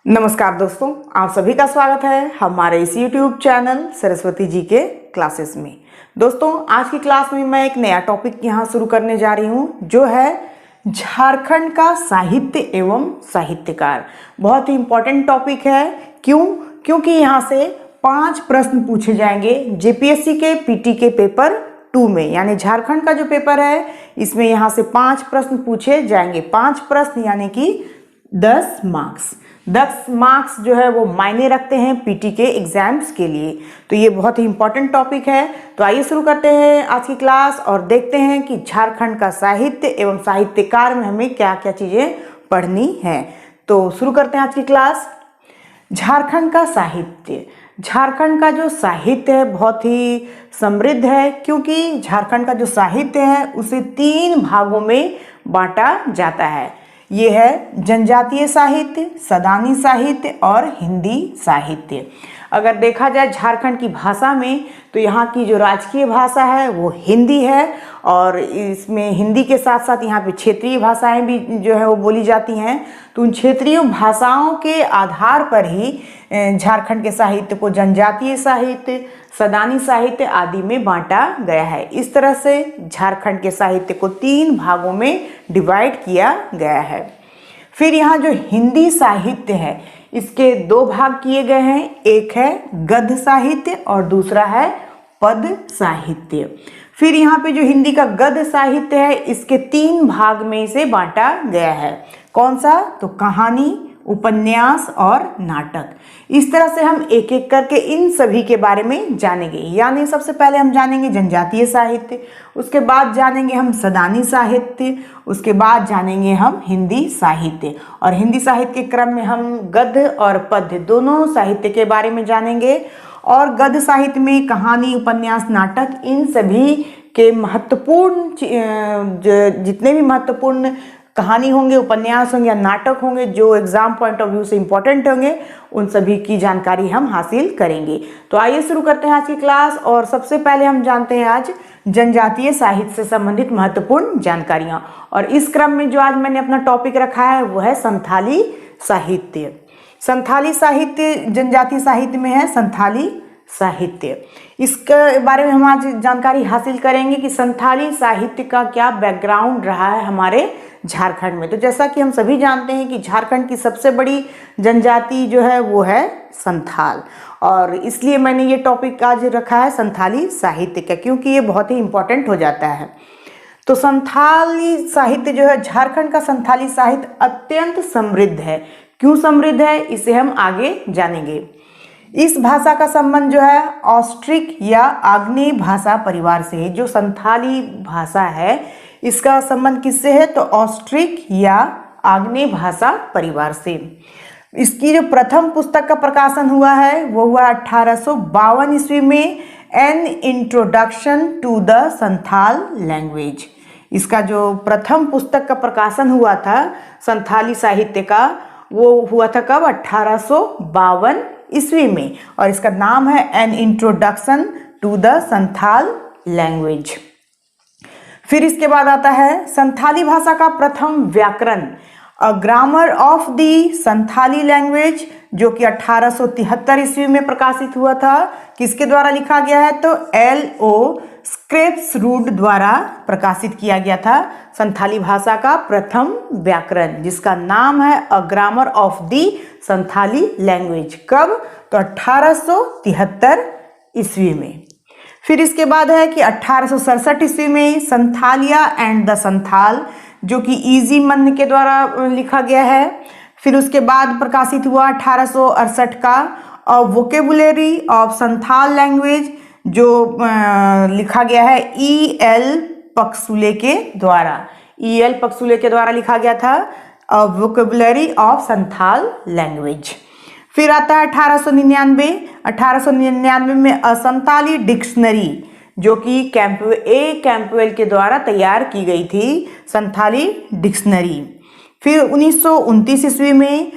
नमस्कार दोस्तों, आप सभी का स्वागत है हमारे इस YouTube चैनल सरस्वती जी के क्लासेस में। दोस्तों, आज की क्लास में मैं एक नया टॉपिक यहाँ शुरू करने जा रही हूँ जो है झारखंड का साहित्य एवं साहित्यकार। बहुत ही इम्पोर्टेंट टॉपिक है। क्योंकि यहाँ से 5 प्रश्न पूछे जाएंगे जेपीएससी के पीटी के पेपर 2 में, यानी झारखंड का जो पेपर है इसमें यहाँ से 5 प्रश्न पूछे जाएंगे। 5 प्रश्न यानी कि 10 मार्क्स। 10 मार्क्स जो है वो मायने रखते हैं पीटी के एग्जाम्स के लिए। तो ये बहुत ही इंपॉर्टेंट टॉपिक है। तो आइए शुरू करते हैं आज की क्लास और देखते हैं कि झारखंड का साहित्य एवं साहित्यकार में हमें क्या क्या चीज़ें पढ़नी है। तो शुरू करते हैं आज की क्लास। झारखंड का साहित्य। झारखंड का जो साहित्य है बहुत ही समृद्ध है, क्योंकि झारखंड का जो साहित्य है उसे 3 भागों में बांटा जाता है। ये है जनजातीय साहित्य, सदानी साहित्य और हिंदी साहित्य। अगर देखा जाए झारखंड की भाषा में तो यहाँ की जो राजकीय भाषा है वो हिंदी है, और इसमें हिंदी के साथ साथ यहाँ पे क्षेत्रीय भाषाएं भी जो है वो बोली जाती हैं। तो उन क्षेत्रीय भाषाओं के आधार पर ही झारखंड के साहित्य को जनजातीय साहित्य, सदानी साहित्य आदि में बांटा गया है। इस तरह से झारखंड के साहित्य को 3 भागों में डिवाइड किया गया है। फिर यहाँ जो हिंदी साहित्य है इसके 2 भाग किए गए हैं। एक है गद्य साहित्य और दूसरा है पद साहित्य। फिर यहाँ पे जो हिंदी का गद्य साहित्य है इसके 3 भाग में इसे बांटा गया है। कौन सा? तो कहानी, उपन्यास और नाटक। इस तरह से हम एक एक करके इन सभी के बारे में जानेंगे। यानी सबसे पहले हम जानेंगे जनजातीय साहित्य, उसके बाद जानेंगे हम सदानी साहित्य, उसके बाद जानेंगे हम हिंदी साहित्य, और हिंदी साहित्य के क्रम में हम गद्य और पद्य दोनों साहित्य के बारे में जानेंगे। और गद्य साहित्य में कहानी, उपन्यास, नाटक, इन सभी के महत्वपूर्ण जितने भी महत्वपूर्ण कहानी होंगे, उपन्यास होंगे या नाटक होंगे जो एग्जाम पॉइंट ऑफ व्यू से इंपॉर्टेंट होंगे, उन सभी की जानकारी हम हासिल करेंगे। तो आइए शुरू करते हैं आज की क्लास। और सबसे पहले हम जानते हैं आज जनजातीय साहित्य से संबंधित महत्वपूर्ण जानकारियां। और इस क्रम में जो आज मैंने अपना टॉपिक रखा है वो है संथाली साहित्य। संथाली साहित्य जनजातीय साहित्य में है संथाली साहित्य। इसके बारे में हम आज जानकारी हासिल करेंगे कि संथाली साहित्य का क्या बैकग्राउंड रहा है हमारे झारखंड में। तो जैसा कि हम सभी जानते हैं कि झारखंड की सबसे बड़ी जनजाति जो है वो है संथाल, और इसलिए मैंने ये टॉपिक आज रखा है संथाली साहित्य का, क्योंकि ये बहुत ही इम्पोर्टेंट हो जाता है। तो संथाली साहित्य जो है, झारखंड का संथाली साहित्य अत्यंत समृद्ध है। क्यों समृद्ध है इसे हम आगे जानेंगे। इस भाषा का संबंध जो है ऑस्ट्रिक या आग्नेय भाषा परिवार से है। जो संथाली भाषा है इसका संबंध किससे है? तो ऑस्ट्रिक या आग्नेय भाषा परिवार से। इसकी जो प्रथम पुस्तक का प्रकाशन हुआ है वो हुआ 1852 ईस्वी में, an introduction to the Santhal language. इसका जो प्रथम पुस्तक का प्रकाशन हुआ था संथाली साहित्य का वो हुआ था कब? 1852 ईस्वी में, और इसका नाम है an introduction to the Santhal language. फिर इसके बाद आता है संथाली भाषा का प्रथम व्याकरण, a grammar of the Santhali language, जो कि 1873 ईस्वी में प्रकाशित हुआ था। किसके द्वारा लिखा गया है? तो L.O. स्क्रिप्सरूड द्वारा प्रकाशित किया गया था संथाली भाषा का प्रथम व्याकरण, जिसका नाम है a grammar of the Santhali language. कब? तो 1873 ईस्वी में। फिर इसके बाद है कि 1867 ईस्वी में संथालिया एंड द संथाल, जो कि इजी मन के द्वारा लिखा गया है। फिर उसके बाद प्रकाशित हुआ 1868 का अ वोकेबुलरी ऑफ संथाल लैंग्वेज, जो लिखा गया है E.L. पक्सुले के द्वारा। E.L. पक्सुले के द्वारा लिखा गया था अ वोकेबुलरी ऑफ संथाल लैंग्वेज। फिर आता है 1899 में असंथाली डिक्शनरी, जो कि कैंपवेल के द्वारा तैयार की गई थी संथाली डिक्शनरी। फिर 1929 ईस्वी में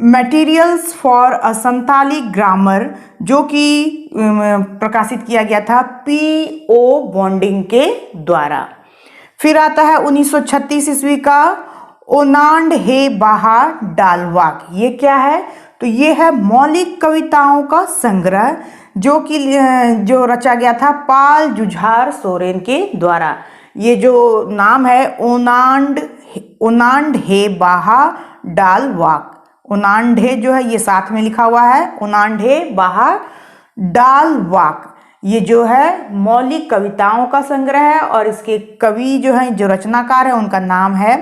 materials for a Santhali grammar, जो कि प्रकाशित किया गया था P.O. बॉन्डिंग के द्वारा। फिर आता है 1936 ईस्वी का ओनांड हे बाहा डालवाक। ये क्या है? तो ये है मौलिक कविताओं का संग्रह जो रचा गया था पाल जुझार सोरेन के द्वारा। ये जो नाम है ओनांडहे बाहा डाल वाक, ओनांडे जो है ये साथ में लिखा हुआ है, ओनांडे बाहा डाल वाक, ये जो है मौलिक कविताओं का संग्रह है और इसके कवि जो है, जो रचनाकार है, उनका नाम है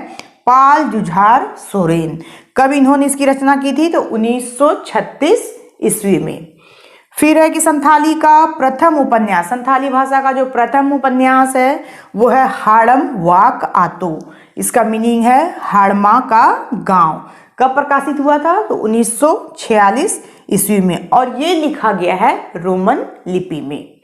पाल जुझार सोरेन। कब इन्होंने इसकी रचना की थी? तो 1936 ईस्वी में। फिर है कि संथाली का प्रथम उपन्यास, संथाली भाषा का जो प्रथम उपन्यास है वो है हाड़म वाक आतो। इसका मीनिंग है हाड़मा का गांव। कब प्रकाशित हुआ था? तो 1946 ईस्वी में, और ये लिखा गया है रोमन लिपि में।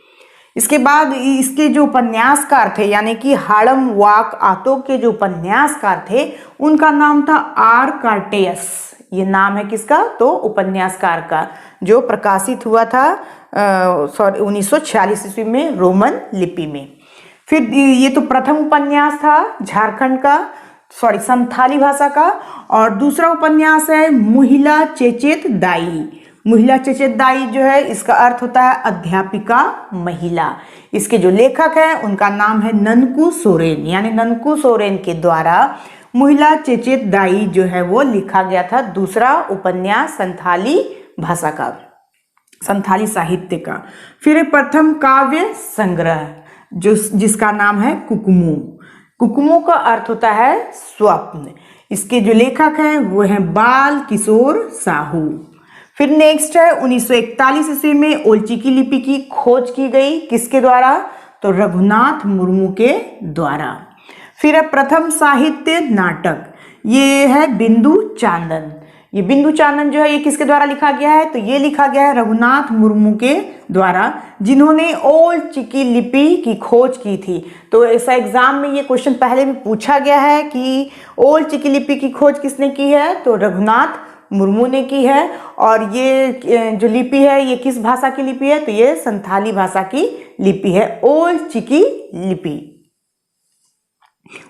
इसके बाद इसके जो उपन्यासकार थे, यानी कि हाड़म वाक आतो के जो उपन्यासकार थे, उनका नाम था आर कार्टेयस। ये नाम है किसका? तो उपन्यासकार का, जो प्रकाशित हुआ था 1946 ईस्वी में रोमन लिपि में। फिर ये तो प्रथम उपन्यास था झारखंड का, संथाली भाषा का। और दूसरा उपन्यास है मुहिला चेचेत दाई। मुहिला चेचेत दाई जो है, इसका अर्थ होता है अध्यापिका महिला। इसके जो लेखक हैं उनका नाम है ननकू सोरेन, यानी ननकू सोरेन के द्वारा मुहिला चेचेत दाई जो है वो लिखा गया था, दूसरा उपन्यास संथाली भाषा का, संथाली साहित्य का। फिर प्रथम काव्य संग्रह जिसका नाम है कुकुमू। कुकुमू का अर्थ होता है स्वप्न। इसके जो लेखक हैं वो हैं बाल किशोर साहू। फिर नेक्स्ट है 1941 ईस्वी में ओलचिकी लिपि की खोज की गई, किसके द्वारा? तो रघुनाथ मुर्मू के द्वारा। फिर है प्रथम साहित्य नाटक, ये है बिंदु चांदन। ये बिंदु चांदन जो है ये किसके द्वारा लिखा गया है? तो ये लिखा गया है रघुनाथ मुर्मू के द्वारा, जिन्होंने ओल्ड चिकी लिपि की खोज की थी। तो ऐसा एग्जाम में ये क्वेश्चन पहले भी पूछा गया है कि ओल्ड चिकी लिपि की खोज किसने की है? तो रघुनाथ मुर्मू ने की है। और ये जो लिपि है ये किस भाषा की लिपि है? तो ये संथाली भाषा की लिपि है, ओल्ड चिकी लिपि।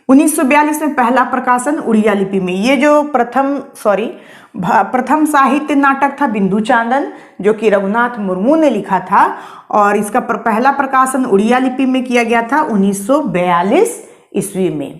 1942 में पहला प्रकाशन उड़िया लिपि में। ये जो प्रथम साहित्य नाटक था बिंदु चांदन, जो कि रघुनाथ मुर्मू ने लिखा था, और इसका पहला प्रकाशन उड़िया लिपि में किया गया था 1942 ईस्वी में।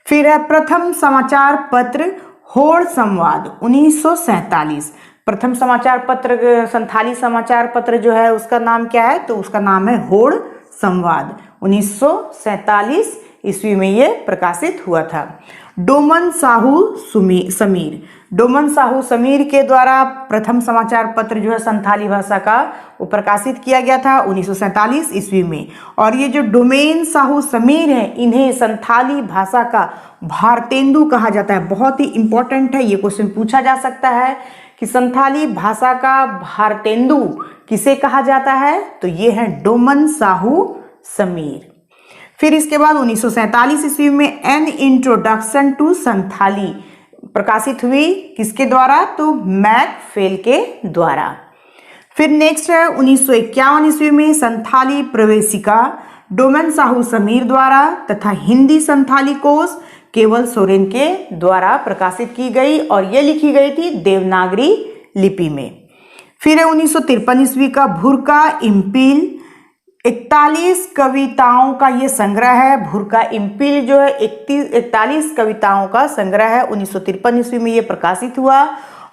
फिर है प्रथम समाचार पत्र होड़ संवाद 1947। प्रथम समाचार पत्र संथाली समाचार पत्र जो है उसका नाम क्या है? तो उसका नाम है होड़ संवाद। 1947 ईस्वी में ये प्रकाशित हुआ था। डोमन साहू समीर, डोमन साहू समीर के द्वारा प्रथम समाचार पत्र जो है संथाली भाषा का वो प्रकाशित किया गया था 1947 ईस्वी में। और ये जो डोमेन साहू समीर है, इन्हें संथाली भाषा का भारतेंदु कहा जाता है। बहुत ही इंपॉर्टेंट है, ये क्वेश्चन पूछा जा सकता है कि संथाली भाषा का भारतेंदु किसे कहा जाता है? तो ये है डोमन साहू समीर। फिर इसके बाद 1947 ईस्वी में एन इंट्रोडक्शन टू संथाली प्रकाशित हुई, किसके द्वारा? तो मैकफेल के द्वारा। फिर नेक्स्ट है 1951 ईस्वी में संथाली प्रवेशिका डोमन साहू समीर द्वारा तथा हिंदी संथाली कोश केवल सोरेन के द्वारा प्रकाशित की गई, और ये लिखी गई थी देवनागरी लिपि में। फिर है 1953 ईस्वी का भुरका इम्पील 41 कविताओं का ये संग्रह है। भुरका इम्पील जो है 41 कविताओं का संग्रह है। 1953 ईस्वी में ये प्रकाशित हुआ,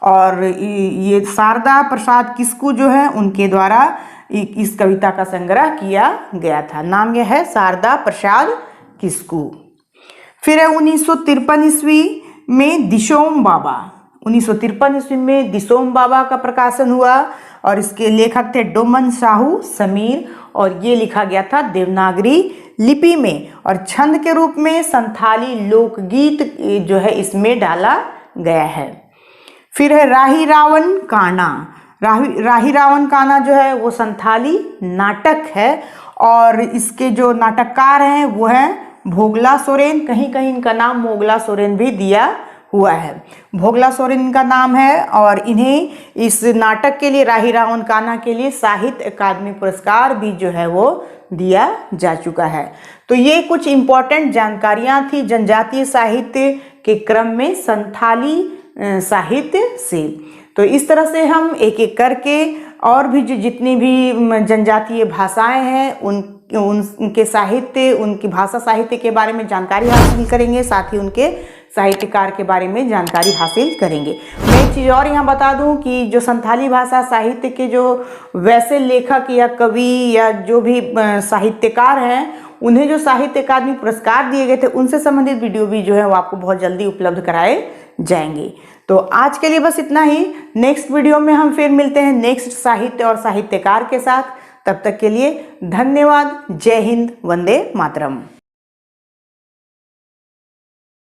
और ये शारदा प्रसाद किस्कू जो है उनके द्वारा इस कविता का संग्रह किया गया था। नाम यह है शारदा प्रसाद किस्कू। फिर है 1953 ईस्वी में दिशोम बाबा। 1953 ईस्वी में दिशोम बाबा का प्रकाशन हुआ, और इसके लेखक थे डोमन साहू समीर, और ये लिखा गया था देवनागरी लिपि में, और छंद के रूप में संथाली लोकगीत जो है इसमें डाला गया है। फिर है राही रावण काना। राही रावण काना जो है वो संथाली नाटक है, और इसके जो नाटककार हैं वो हैं भोगला सोरेन। कहीं कहीं इनका नाम मोगला सोरेन भी दिया हुआ है। भोगला सोरेन इनका नाम है, और इन्हें इस नाटक के लिए, राही रावण काना के लिए, साहित्य अकादमी पुरस्कार भी जो है वो दिया जा चुका है। तो ये कुछ इम्पोर्टेंट जानकारियां थी जनजातीय साहित्य के क्रम में संथाली साहित्य से। तो इस तरह से हम एक एक करके और भी जितनी भी जनजातीय भाषाएं हैं उनके साहित्य, उनकी भाषा साहित्य के बारे में जानकारी हासिल करेंगे, साथ ही उनके साहित्यकार के बारे में जानकारी हासिल करेंगे। मैं एक चीज़ और यहाँ बता दूँ कि जो संथाली भाषा साहित्य के जो वैसे लेखक या कवि या जो भी साहित्यकार हैं, उन्हें जो साहित्य अकादमी पुरस्कार दिए गए थे, उनसे संबंधित वीडियो भी जो है वो आपको बहुत जल्दी उपलब्ध कराए जाएंगे। तो आज के लिए बस इतना ही। नेक्स्ट वीडियो में हम फिर मिलते हैं नेक्स्ट साहित्य और साहित्यकार के साथ। तब तक के लिए धन्यवाद। जय हिंद, वंदे मातरम।